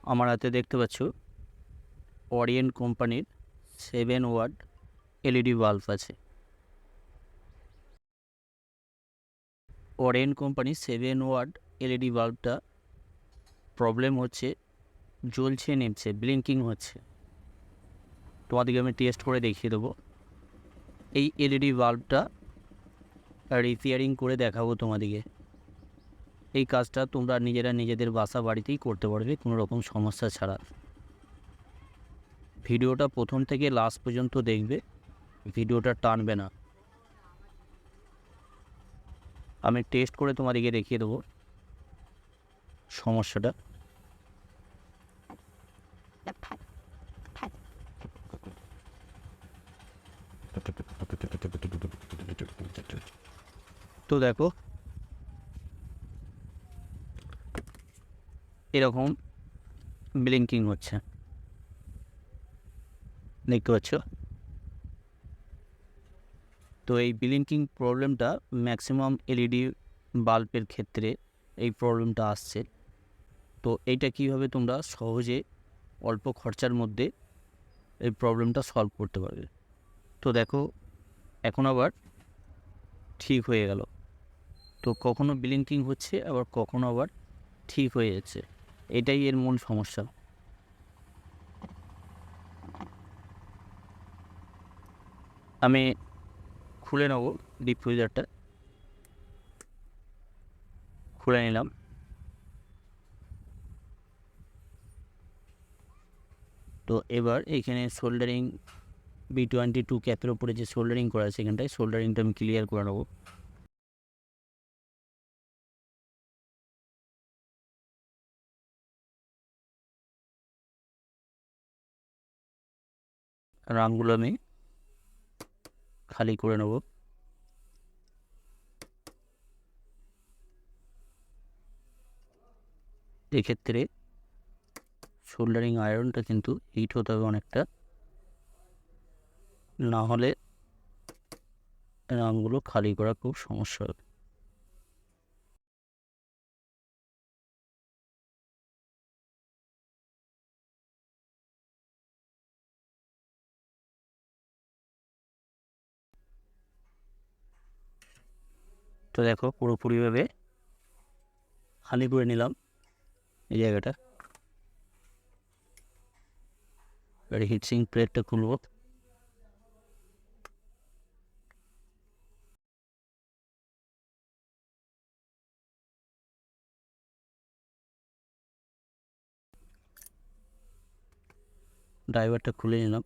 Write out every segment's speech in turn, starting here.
আমার হাতে দেখতে পাচ্ছ ওরিয়েন্ট কোম্পানির 7 ওয়াট এলইডি বাল্ব আছে। ওরিয়েন্ট কোম্পানির 7 ওয়াট এলইডি বাল্বটা প্রবলেম হচ্ছে, জ্বলছে নেমছে, ব্লিঙ্কিং হচ্ছে। তোমাদেরকে আমি টেস্ট করে দেখিয়ে দেবো। এই এলইডি বাল্বটা রিপেয়ারিং করে দেখাবো তোমাদেরকে। এই কাজটা তোমরা নিজেরা নিজেদের বাসা বাড়িতেই করতে পারবে কোনো রকম সমস্যা ছাড়া। ভিডিওটা প্রথম থেকে লাস্ট পর্যন্ত দেখবে, ভিডিওটা টানবে না। আমি টেস্ট করে তোমাদেরকে দেখিয়ে দেবো সমস্যাটা। তো দেখো এরকম ব্লিঙ্কিং হচ্ছে, দেখতে পাচ্ছ। তো এই ব্লিঙ্কিং প্রবলেমটা ম্যাক্সিমাম এলইডি বাল্বের ক্ষেত্রে এই প্রবলেমটা আসছে। তো এইটা কীভাবে তোমরা সহজে অল্প খরচার মধ্যে এই প্রবলেমটা সলভ করতে পারবে। তো দেখো এখন আবার ঠিক হয়ে গেল। তো কখনো ব্লিঙ্কিং হচ্ছে, আবার কখনো আবার ঠিক হয়ে যাচ্ছে, এটাই এর মূল সমস্যা। আমি খুলে নেব, ডিপ ফ্রিজারটা খুলে নিলাম। তো এবার এইখানে সোল্ডারিং B22 ক্যাপের ওপরে যে সোল্ডারিং করা আছে, এখানটায় সোল্ডারিংটা আমি ক্লিয়ার করে নেবো। রামগুলো আমি খালি করে নেব। এক্ষেত্রে সোল্ডারিং আয়রনটা কিন্তু হিট হতে হবে অনেকটা, না হলে রামগুলো খালি করা খুব সমস্যা হবে। তো দেখো পুরোপুরিভাবে খালি করে নিলাম এই জায়গাটা। এবার হিটসিং প্লেটটা খুলব। ড্রাইভারটা খুলে নিলাম।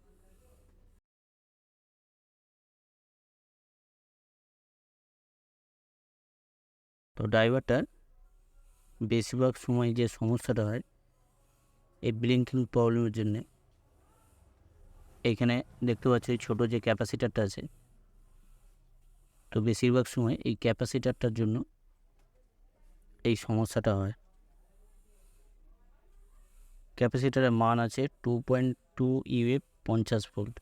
তো ড্রাইভারটার বেশিরভাগ সময় যে সমস্যাটা হয় এই ব্লিঙ্কিং প্রবলেমের জন্যে, এইখানে দেখতে পাচ্ছ এই ছোটো যে ক্যাপাসিটারটা আছে, তো বেশিরভাগ সময় এই ক্যাপাসিটারটার জন্য এই সমস্যাটা হয়। ক্যাপাসিটারের মান আছে 2.2 UF 50 ভোল্ট।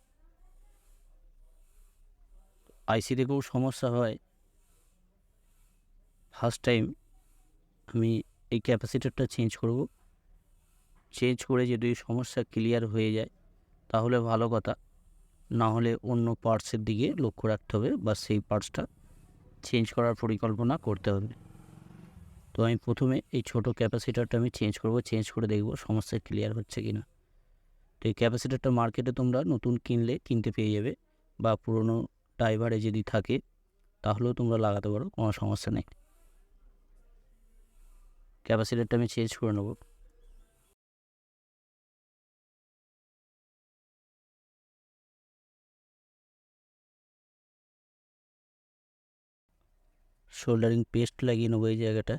আইসি থেকেও সমস্যা হয়। ফার্স্ট টাইম আমি এই ক্যাপাসিটারটা চেঞ্জ করব। চেঞ্জ করে যদি সমস্যা ক্লিয়ার হয়ে যায় তাহলে ভালো কথা, না হলে অন্য পার্টসের দিকে লক্ষ্য রাখতে হবে বা সেই পার্টসটা চেঞ্জ করার পরিকল্পনা করতে হবে। তো আমি প্রথমে এই ছোট ক্যাপাসিটারটা আমি চেঞ্জ করব, চেঞ্জ করে দেখব সমস্যা ক্লিয়ার হচ্ছে কি না। তো এই ক্যাপাসিটারটা মার্কেটে তোমরা নতুন কিনতে পেয়ে যাবে, বা পুরনো ড্রাইভারে যদি থাকে তাহলেও তোমরা লাগাতে পারো, কোনো সমস্যা নেই। ক্যাপাসিটারটা আমি চেঞ্জ করে নেব। সোল্ডারিং পেস্ট লাগিয়ে নেবো এই জায়গাটা।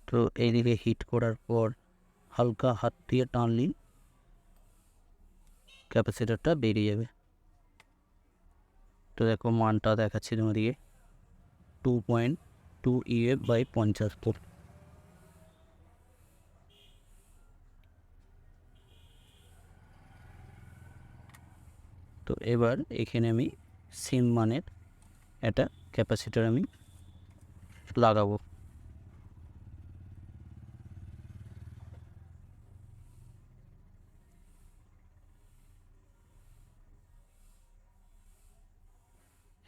তো এইদিকে হিট করার পর হালকা হাত দিয়ে টানলি ক্যাপাসিটারটা বেরিয়ে যাবে। তো দেখো মানটা দেখাচ্ছি তোমাদিকে 2.2 UF বাই 50 ভোল্ট। তো এবার এখানে আমি সেম মানের একটা ক্যাপাসিটার আমি লাগাবো।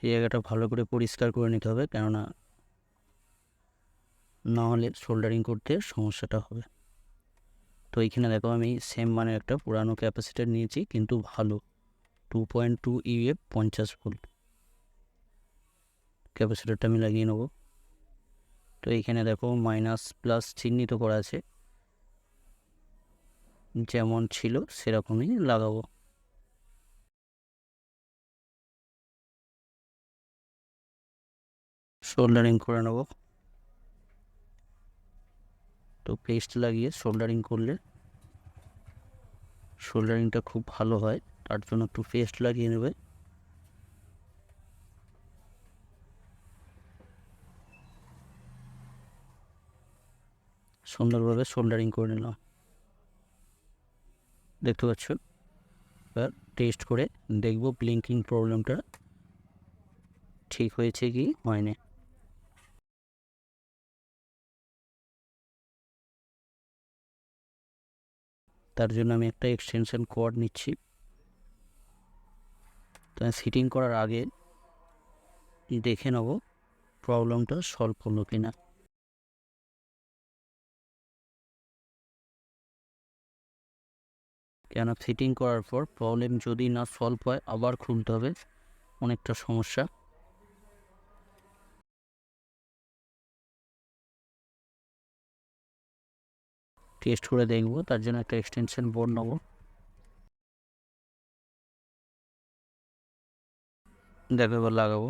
এই জায়গাটা ভালো করে পরিষ্কার করে নিতে হবে, কেননা না হলে সোল্ডারিং করতে সমস্যাটা হবে। তো এইখানে দেখো আমি সেম মানের একটা পুরানো ক্যাপাসিটার নিয়েছি, কিন্তু ভালো 2.2 ইউএফ 50 ভোল্ট ক্যাপাসিটারটা আমি লাগিয়ে নেব। তো এইখানে দেখো মাইনাস প্লাস চিহ্নিত করা আছে, যেমন ছিল সেরকমই লাগাবো। সোল্ডারিং করে নেব। তো পেস্ট লাগিয়ে সোল্ডারিং করলে সোল্ডারিংটা খুব ভালো হয়, তার জন্য একটু পেস্ট লাগিয়ে নেবে। সুন্দরভাবে সোল্ডারিং করে নিলাম, দেখতে পাচ্ছ। এবার টেস্ট করে দেখব ব্লিঙ্কিং প্রবলেমটা ঠিক হয়েছে কি হয়নি। তার জন্য আমি একটা এক্সটেনশন কর্ড নিচ্ছি। তো ফিটিং করার আগে দেখে নেব প্রবলেমটা সলভ হলো কি না। কেন ফিটিং করার পর প্রবলেম যদি না সলভ হয় আবার খুলতে হবে, অনেকটা সমস্যা। টেস্ট করে দেখব, তার জন্য একটা এক্সটেনশন বোর্ড নেব। দেখো এবার লাগাবো।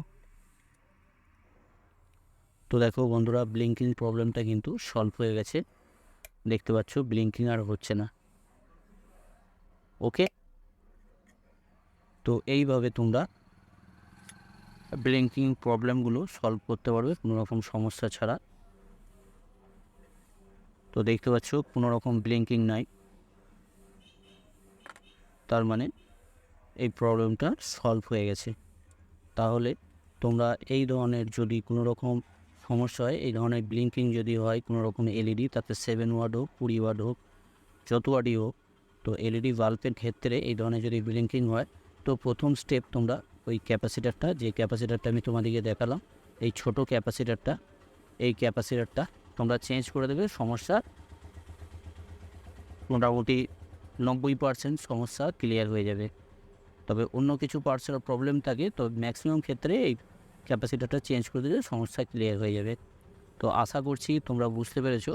তো দেখো বন্ধুরা, ব্লিঙ্কিং প্রবলেমটা কিন্তু সলভ হয়ে গেছে, দেখতে পাচ্ছ ব্লিঙ্কিং আর হচ্ছে না। ওকে, তো এইভাবে তোমরা ব্লিঙ্কিং প্রবলেমগুলো সলভ করতে পারবে কোনো রকম সমস্যা ছাড়া। তো দেখতে পাচ্ছ কোনো রকম ব্লিঙ্কিং নাই, তার মানে এই প্রবলেমটা সলভ হয়ে গেছে। তাহলে তোমরা এই ধরনের যদি কোনো রকম সমস্যা হয়, এই ধরনের ব্লিঙ্কিং যদি হয় কোনো রকম এলইডি, তাতে 7 ওয়াট হোক 20 ওয়াট হোক যত ওয়াটই হোক, তো এলইডি বাল্বের ক্ষেত্রে এই ধরনের যদি ব্লিঙ্কিং হয়, তো প্রথম স্টেপ তোমরা ওই ক্যাপাসিটারটা, যে ক্যাপাসিটারটা আমি তোমাদেরকে দেখালাম, এই ছোট ক্যাপাসিটারটা, এই ক্যাপাসিটারটা তোমরা চেঞ্জ করে দেবে। সমস্যা মোটামুটি 90% সমস্যা ক্লিয়ার হয়ে যাবে। তবে অন্য কিছু পার্টসের প্রবলেম থাকে, তো ম্যাক্সিমাম ক্ষেত্রে এই ক্যাপাসিটারটা চেঞ্জ করে দিলে সমস্যা ক্লিয়ার হয়ে যাবে। তো আশা করছি তোমরা বুঝতে পেরেছো।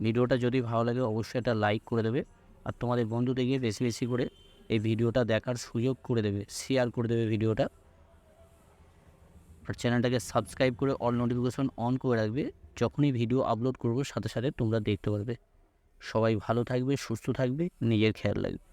ভিডিওটা যদি ভালো লাগে অবশ্যই একটা লাইক করে দেবে, আর তোমাদের বন্ধুদেরকে বেশি বেশি করে এই ভিডিওটা দেখার সুযোগ করে দেবে, শেয়ার করে দেবে ভিডিওটা। আর চ্যানেলটাকে সাবস্ক্রাইব করে অল নোটিফিকেশন অন করে রাখবে, যখনই ভিডিও আপলোড করবো সাথে সাথে তোমরা দেখতে পারবে। সবাই ভালো থাকবে, সুস্থ থাকবে, নিজের খেয়াল রাখবে।